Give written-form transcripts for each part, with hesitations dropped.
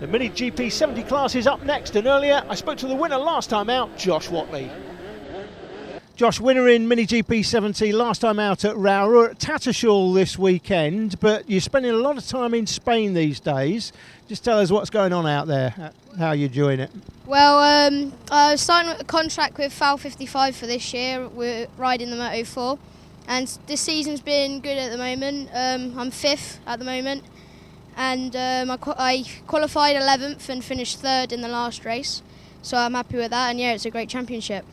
The Mini GP70 class is up next, and earlier I spoke to the winner last time out, Josh Watley. Josh, winner in Mini GP70 last time out at Rower at Tattershall this weekend, but you're spending a lot of time in Spain these days. Just tell us what's going on out there, how you're enjoying it. Well, I signed a contract with FAB 55 for this year. We're riding the Moto 4, and this season's been good at the moment. I'm 5th at the moment, and I qualified 11th and finished 3rd in the last race, so I'm happy with that, and yeah, it's a great championship.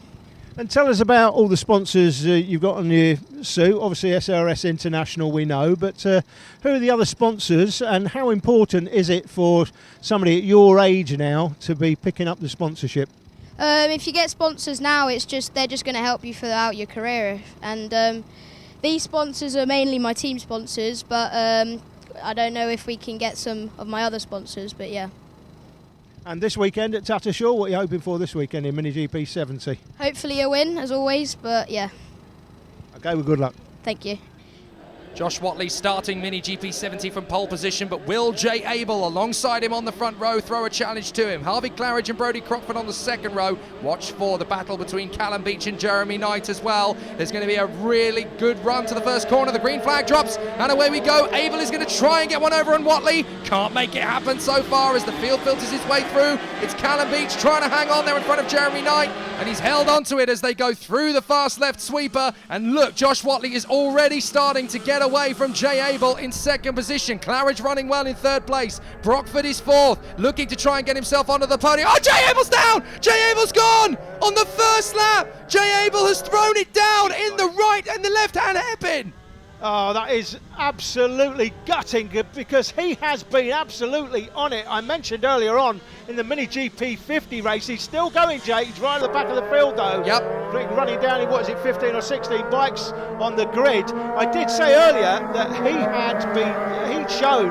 And tell us about all the sponsors you've got on your suit. Obviously SRS International we know, but who are the other sponsors, and how important is it for somebody at your age now to be picking up the sponsorship? If you get sponsors now, they're just going to help you throughout your career, and these sponsors are mainly my team sponsors, but I don't know if we can get some of my other sponsors, but yeah. And this weekend at Tattershall, what are you hoping for this weekend in Mini GP70? Hopefully a win, as always, but yeah. Okay, well, good luck. Thank you. Josh Watley starting Mini GP70 from pole position, but will Jay Abel alongside him on the front row throw a challenge to him? Harvey Claridge and Brodie Crockford on the second row. Watch for the battle between Callum Beech and Jeremy Knight as well. There's going to be a really good run to the first corner. The green flag drops and away we go. Abel is going to try and get one over on Watley. Can't make it happen so far as the field filters his way through. It's Callum Beech trying to hang on there in front of Jeremy Knight, and he's held onto it as they go through the fast left sweeper. And look, Josh Watley is already starting to get away from Jay Abel in second position. Claridge running well in 3rd place. Brockford is 4th, looking to try and get himself onto the podium. Oh, Jay Abel's down! Jay Abel's gone! On the first lap, Jay Abel has thrown it down in the right and the left-hand hairpin. Oh, that is absolutely gutting because he has been absolutely on it. I mentioned earlier on in the Mini GP50 race, he's still going, Jay. He's right at the back of the field though. Yep. Running down in, 15 or 16 bikes on the grid. I did say earlier that he'd shown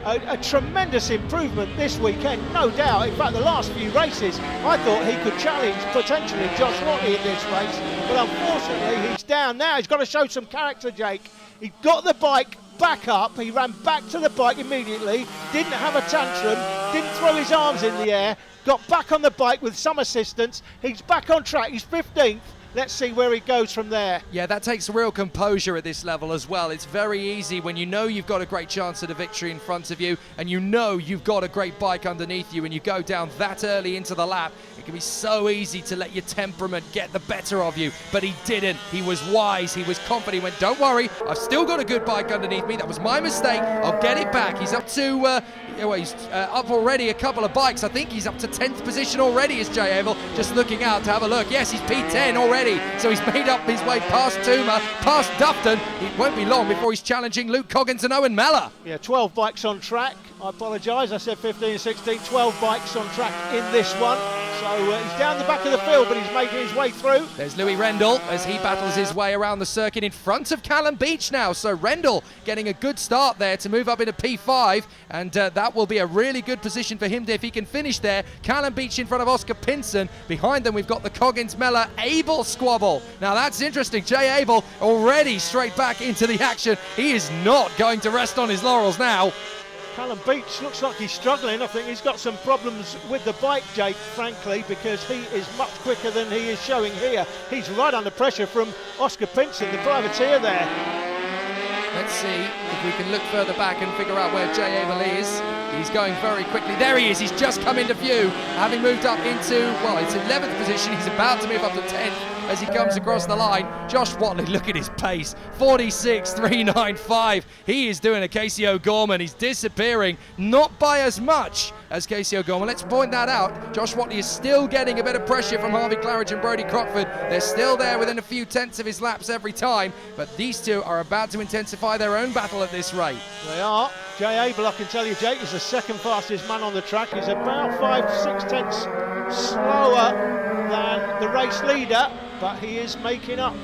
a tremendous improvement this weekend, no doubt. In fact, the last few races, I thought he could challenge potentially Josh Watley in this race, but unfortunately he's down now. He's got to show some character, Jake. He got the bike back up, he ran back to the bike immediately, didn't have a tantrum, didn't throw his arms in the air, got back on the bike with some assistance. He's back on track, he's 15th. Let's see where he goes from there. Yeah, that takes real composure at this level as well. It's very easy when you know you've got a great chance at a victory in front of you, and you know you've got a great bike underneath you, and you go down that early into the lap. It can be so easy to let your temperament get the better of you, but he didn't. He was wise, he was confident. He went, don't worry, I've still got a good bike underneath me. That was my mistake. I'll get it back. He's up to, he's up already a couple of bikes. I think he's up to 10th position already as Jay Abel, just looking out to have a look. Yes, he's P10 already. So he's made up his way past Toomer, past Dufton. It won't be long before he's challenging Luke Coggins and Owen Mellor. Yeah, 12 bikes on track. I apologise, I said 15 and 16, 12 bikes on track in this one. So he's down the back of the field, but he's making his way through. There's Louis Rendell as he battles his way around the circuit in front of Callum Beech now. So Rendell getting a good start there to move up into P5, and that will be a really good position for him if he can finish there. Callum Beech in front of Oscar Pinson. Behind them we've got the Coggins Mellor Abel squabble. Now that's interesting. Jay Abel already straight back into the action. He is not going to rest on his laurels now. Callum Beech looks like he's struggling. I think he's got some problems with the bike, Jake, frankly, because he is much quicker than he is showing here. He's right under pressure from Oscar Pinson, the privateer there. Let's see if we can look further back and figure out where Jay Abel is. He's going very quickly. There he is. He's just come into view, having moved up into, well, it's 11th position. He's about to move up to 10th as he comes across the line. Josh Watley, look at his pace, 46.395. He is doing a Casey O'Gorman. He's disappearing, not by as much as Casey O'Gorman. Let's point that out. Josh Watley is still getting a bit of pressure from Harvey Claridge and Brodie Crockford. They're still there within a few tenths of his laps every time, but these two are about to intensify their own battle at this rate. They are. Jay Abel, I can tell you, Jake, is the second fastest man on the track. He's about 5 to 6 tenths slower than the race leader, but he is making up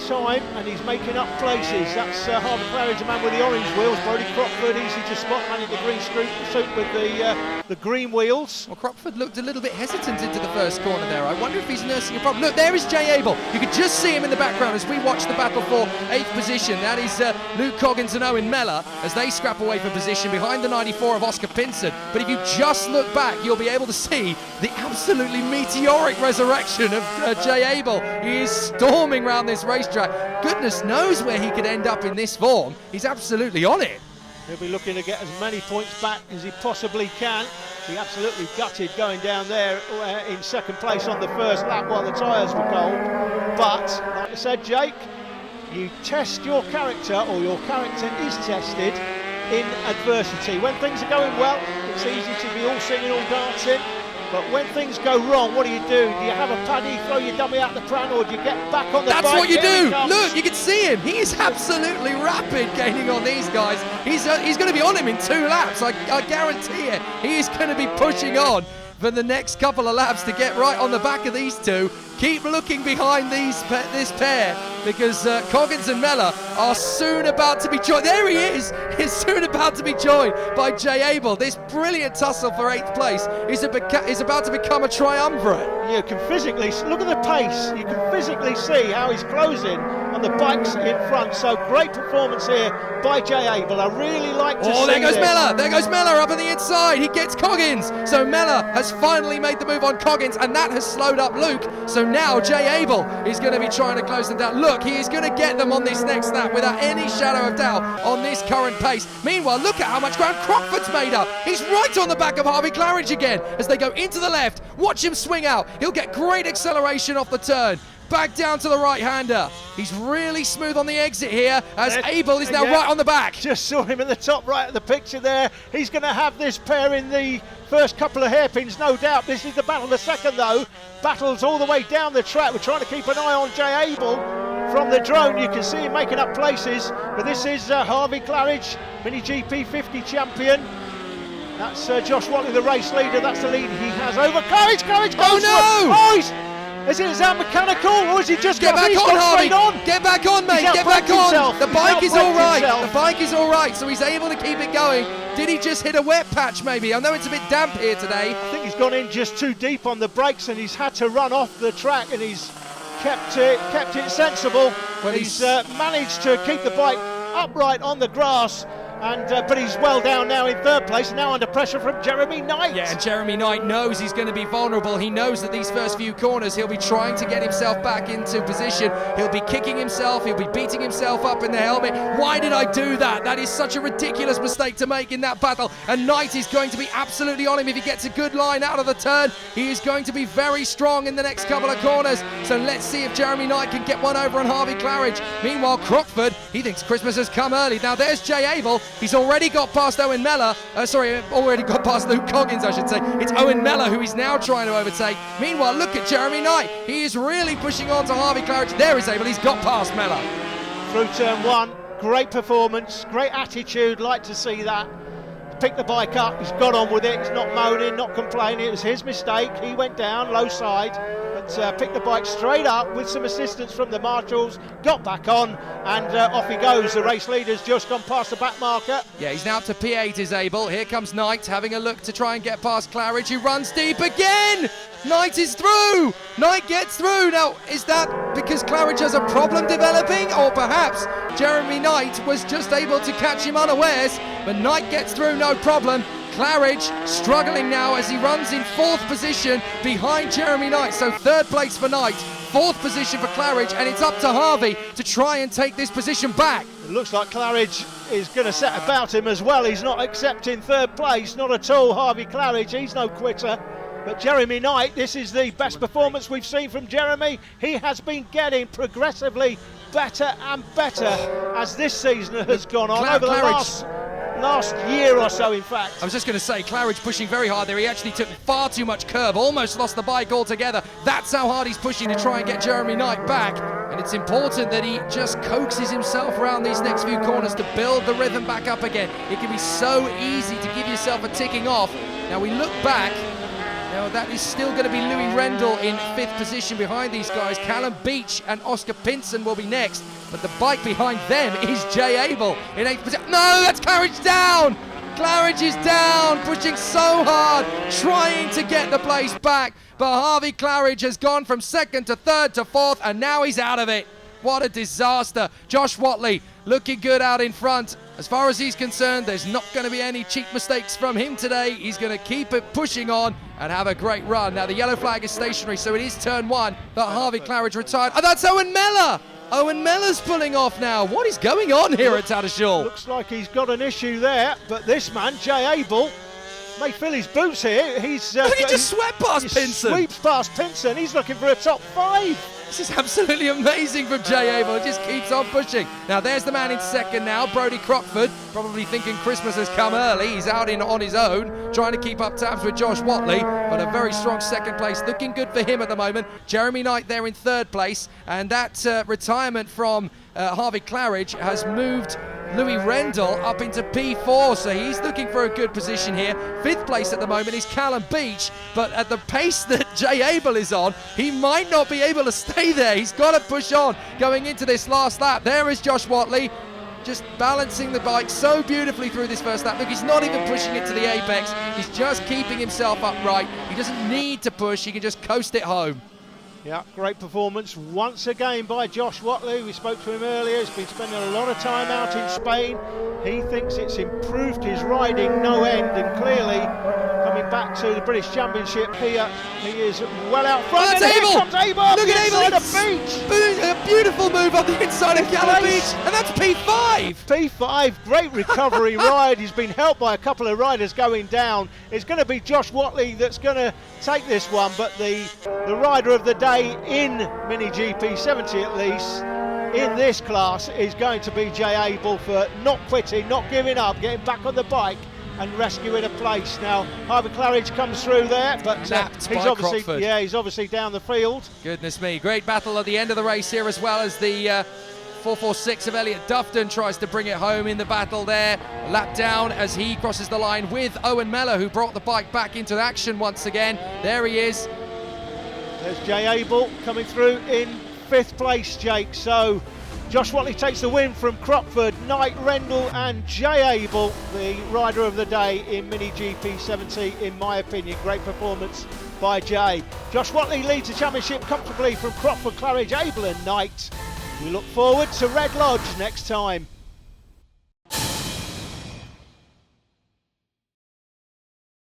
time, and he's making up places. That's Harvey Claridge, the man with the orange wheels. Brody Crockford, easy to spot, man in the green suit with the green wheels. Well, Crockford looked a little bit hesitant into the first corner there. I wonder if he's nursing a problem. Look, there is Jay Abel. You could just see him in the background as we watch the battle for 8th position. That is Luke Coggins and Owen Mellor as they scrap away for position behind the 94 of Oscar Pinson. But if you just look back, you'll be able to see the absolutely meteoric resurrection of Jay Abel. He is storming around this racetrack. Goodness knows where he could end up in this form. He's absolutely on it. He'll be looking to get as many points back as he possibly can. He absolutely gutted going down there in second place on the first lap while the tyres were cold. But, like I said, Jake, you test your character, or your character is tested in adversity. When things are going well, it's easy to be all singing, all dancing. But when things go wrong, what do? You have a paddy, throw your dummy out the pram, or do you get back on the bike? That's what you do. Look, you can see him. He is absolutely rapid gaining on these guys. He's going to be on him in 2 laps. I guarantee it. He is going to be pushing on for the next couple of laps to get right on the back of these two. Keep looking behind this pair, because Coggins and Mellor are soon about to be joined. There he is! He's soon about to be joined by Jay Abel. This brilliant tussle for 8th place is about to become a triumvirate. You can physically look at the pace. You can physically see how he's closing on the bikes in front. So great performance here by Jay Abel. I really like to see there goes this. Mellor. There goes Mellor up on the inside. He gets Coggins. So Mellor has finally made the move on Coggins, and that has slowed up Luke. So now Jay Abel is going to be trying to close them down. Look, he is going to get them on this next lap without any shadow of doubt on this current pace. Meanwhile, look at how much ground Crockford's made up. He's right on the back of Harvey Claridge again as they go into the left. Watch him swing out. He'll get great acceleration off the turn. Back down to the right-hander. He's really smooth on the exit here as Abel is now right on the back. Just saw him in the top right of the picture there. He's going to have this pair in the first couple of hairpins, no doubt. This is the battle of the second, though. Battles all the way down the track. We're trying to keep an eye on Jay Abel from the drone. You can see him making up places. But this is Harvey Claridge, Mini GP50 champion. That's Josh Watley, the race leader. That's the lead he has over Claridge. Claridge goes Is it that mechanical, or is he just get back on, Harvey? Get back on, mate. Get back on. The bike is all right. The bike is all right, so he's able to keep it going. Did he just hit a wet patch, maybe? I know it's a bit damp here today. I think he's gone in just too deep on the brakes, and he's had to run off the track, and he's kept it sensible. Well, he's managed to keep the bike upright on the grass. But he's well down now in 3rd place, now under pressure from Jeremy Knight. Yeah, and Jeremy Knight knows he's going to be vulnerable. He knows that these first few corners he'll be trying to get himself back into position. He'll be kicking himself, he'll be beating himself up in the helmet. Why did I do that? That is such a ridiculous mistake to make in that battle. And Knight is going to be absolutely on him if he gets a good line out of the turn. He is going to be very strong in the next couple of corners. So let's see if Jeremy Knight can get one over on Harvey Claridge. Meanwhile, Crockford, he thinks Christmas has come early. Now there's Jay Abel. He's already got past Owen Mellor. Already got past Luke Coggins, I should say. It's Owen Mellor who he's now trying to overtake. Meanwhile, look at Jeremy Knight. He is really pushing on to Harvey Claridge. There is Abel. He's got past Mellor. Through turn 1, great performance, great attitude. Like to see that. Picked the bike up. He's got on with it. He's not moaning, not complaining. It was his mistake. He went down low side, but picked the bike straight up with some assistance from the marshals. Got back on, and off he goes. The race leader's just gone past the back marker. Yeah, he's now up to P8 is Abel. Here comes Knight having a look to try and get past Claridge, who runs deep again. Knight is through. Knight gets through. Now, is that because Claridge has a problem developing, or perhaps Jeremy Knight was just able to catch him unawares? But Knight gets through, no problem. Claridge struggling now as he runs in 4th position behind Jeremy Knight. So 3rd place for Knight, 4th position for Claridge, and it's up to Harvey to try and take this position back. It looks like Claridge is going to set about him as well. He's not accepting 3rd place, not at all. Harvey Claridge, he's no quitter. But Jeremy Knight, this is the best performance we've seen from Jeremy. He has been getting progressively better and better as this season has gone on over the last year or so, in fact. I was just going to say, Claridge pushing very hard there. He actually took far too much curb, almost lost the bike altogether. That's how hard he's pushing to try and get Jeremy Knight back. And it's important that he just coaxes himself around these next few corners to build the rhythm back up again. It can be so easy to give yourself a ticking off. Now we look back, Now that is still going to be Louis Rendell in 5th position behind these guys. Callum Beach and Oscar Pinson will be next, but the bike behind them is Jay Abel in 8th position. No, that's Claridge down! Claridge is down, pushing so hard, trying to get the place back, but Harvey Claridge has gone from 2nd to 3rd to 4th, and now he's out of it. What a disaster. Josh Watley looking good out in front. As far as he's concerned, there's not going to be any cheap mistakes from him today. He's going to keep it pushing on and have a great run. Now the yellow flag is stationary, so it is turn 1 that Harvey Claridge retired. Oh, that's Owen Mellor! Owen Mellor's pulling off now. What is going on here at Tattershall? Looks like he's got an issue there, but this man, Jay Abel, may fill his boots here. He's Look, he just swept past Pinson. Sweeps past Pinson. He's looking for a top 5. This is absolutely amazing from Jay Abel. It just keeps on pushing. Now there's the man in 2nd now, Brodie Crockford, probably thinking Christmas has come early. He's out on his own, trying to keep up tabs with Josh Watley, but a very strong 2nd place, looking good for him at the moment. Jeremy Knight there in 3rd place, and that retirement from Harvey Claridge has moved Louis Rendell up into P4, so he's looking for a good position here. 5th place at the moment is Callum Beach, but at the pace that Jay Abel is on, he might not be able to stay there. He's got to push on going into this last lap. There is Josh Watley, just balancing the bike so beautifully through this first lap. Look, he's not even pushing it to the apex. He's just keeping himself upright. He doesn't need to push. He can just coast it home. Yeah, great performance once again by Josh Watley. We spoke to him earlier. He's been spending a lot of time out in Spain. He thinks it's improved his riding no end, and clearly coming back to the British Championship here, he is well out front. Oh, that's and Abel! Here comes Abel up Look the at inside Abel! of Beach. A beautiful move up the inside of Callum Beach, and that's P5. P5, great recovery ride. He's been helped by a couple of riders going down. It's going to be Josh Watley that's going to take this one, but the rider of the day in Mini GP70 at least, in this class, is going to be Jay Abel for not quitting, not giving up, getting back on the bike and rescuing a place. Now Harvey Claridge comes through there, but he's obviously down the field. Goodness me, great battle at the end of the race here, as well as the 446 of Elliot Dufton tries to bring it home in the battle there. Lap down as he crosses the line with Owen Mellor, who brought the bike back into action once again. There he is. There's Jay Abel coming through in 5th place, Jake. So Josh Watley takes the win from Crockford, Knight, Rendell and Jay Abel, the rider of the day in Mini GP70, in my opinion. Great performance by Jay. Josh Watley leads the championship comfortably from Crockford, Claridge, Abel and Knight. We look forward to Red Lodge next time.